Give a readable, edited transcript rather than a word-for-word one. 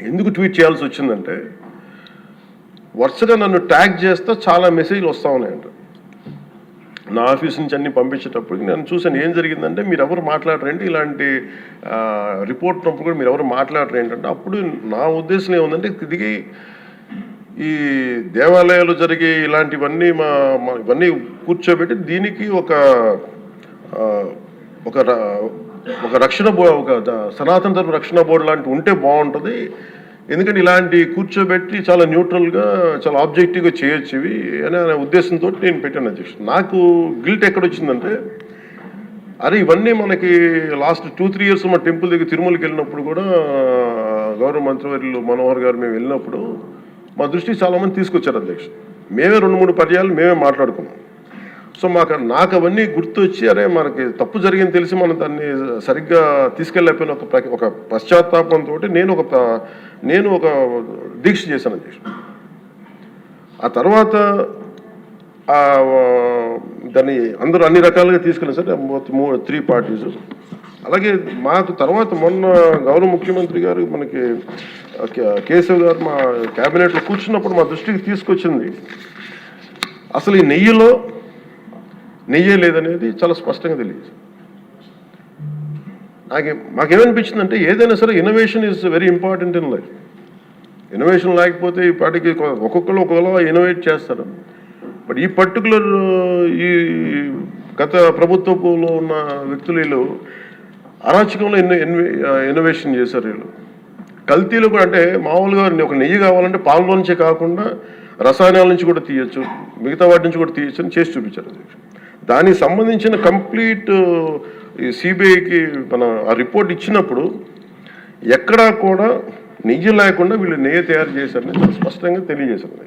ఎందుకు ట్వీట్ చేయాల్సి వచ్చిందంటే, వరుసగా నన్ను ట్యాగ్ చేస్తే చాలా మెసేజ్లు వస్తూ ఉన్నాయంట. నా ఆఫీస్ నుంచి అన్ని పంపించేటప్పుడు నేను చూసాను ఏం జరిగిందంటే, మీరు ఎవరు మాట్లాడరేంటి, ఇలాంటి రిపోర్ట్ ఉన్నప్పుడు కూడా మీరు ఎవరు మాట్లాడరు ఏంటంటే, అప్పుడు నా ఉద్దేశం ఏముందంటే, దిగి ఈ దేవాలయాలు జరిగే ఇలాంటివన్నీ ఇవన్నీ కూర్చోబెట్టి దీనికి ఒక రక్షణ ఒక సనాతన ధర్మ రక్షణ బోర్డు లాంటి ఉంటే బాగుంటుంది. ఎందుకంటే ఇలాంటి కూర్చోబెట్టి చాలా న్యూట్రల్గా చాలా ఆబ్జెక్టివ్గా చేయొచ్చు ఇవి అనే ఉద్దేశంతో నేను పెట్టాను అధ్యక్షుడు. నాకు గిల్ట్ ఎక్కడొచ్చిందంటే, అరే ఇవన్నీ మనకి లాస్ట్ 2-3 ఇయర్స్ మా టెంపుల్ దగ్గర తిరుమలకి వెళ్ళినప్పుడు కూడా గౌరవ మంత్రివర్యులు మనోహర్ గారు మేము వెళ్ళినప్పుడు మా దృష్టికి చాలామంది తీసుకొచ్చారు అధ్యక్షుడు. మేమే 2-3 పర్యాలు మేమే మాట్లాడుకున్నాం. సో నాకు అవన్నీ గుర్తొచ్చి, అరే మనకి తప్పు జరిగింది తెలిసి మనం దాన్ని సరిగ్గా తీసుకెళ్ళకపోయిన ఒక పశ్చాత్తాపంతో నేను ఒక దీక్ష చేశాను అధ్యక్షుడు. ఆ తర్వాత దాన్ని అందరూ అన్ని రకాలుగా తీసుకెళ్ళారు సార్, 3 పార్టీస్. అలాగే మాకు తర్వాత మొన్న గౌరవ ముఖ్యమంత్రి గారు మనకి కేశవ్ గారు మా క్యాబినెట్లో కూర్చున్నప్పుడు మా దృష్టికి తీసుకొచ్చింది, అసలు ఈ నెయ్యే లేదనేది చాలా స్పష్టంగా తెలియదు. మాకేమనిపించిందంటే, ఏదైనా సరే innovation is very important in life. Innovation లేకపోతే ఈ పాటికి ఒక్కొక్కరు ఒకలా ఇన్నోవేట్ చేస్తారు. బట్ ఈ పర్టికులర్ ఈ గత ప్రభుత్వంలో ఉన్న వ్యక్తులు వీళ్ళు అరాచకంలో ఇన్నోవేషన్ చేశారు. వీళ్ళు కల్తీలు కూడా, అంటే మామూలుగా ఒక నెయ్యి కావాలంటే పాలలో నుంచే కాకుండా రసాయనాల నుంచి కూడా తీయచ్చు, మిగతా వాటి నుంచి కూడా తీయచ్చు అని చేసి చూపించారు. దానికి సంబంధించిన కంప్లీట్ ఈ సిబిఐకి ఆ రిపోర్ట్ ఇచ్చినప్పుడు ఎక్కడా కూడా నెయ్యి లేకుండా వీళ్ళు నెయ్యి తయారు చేశారని స్పష్టంగా తెలియజేశారు.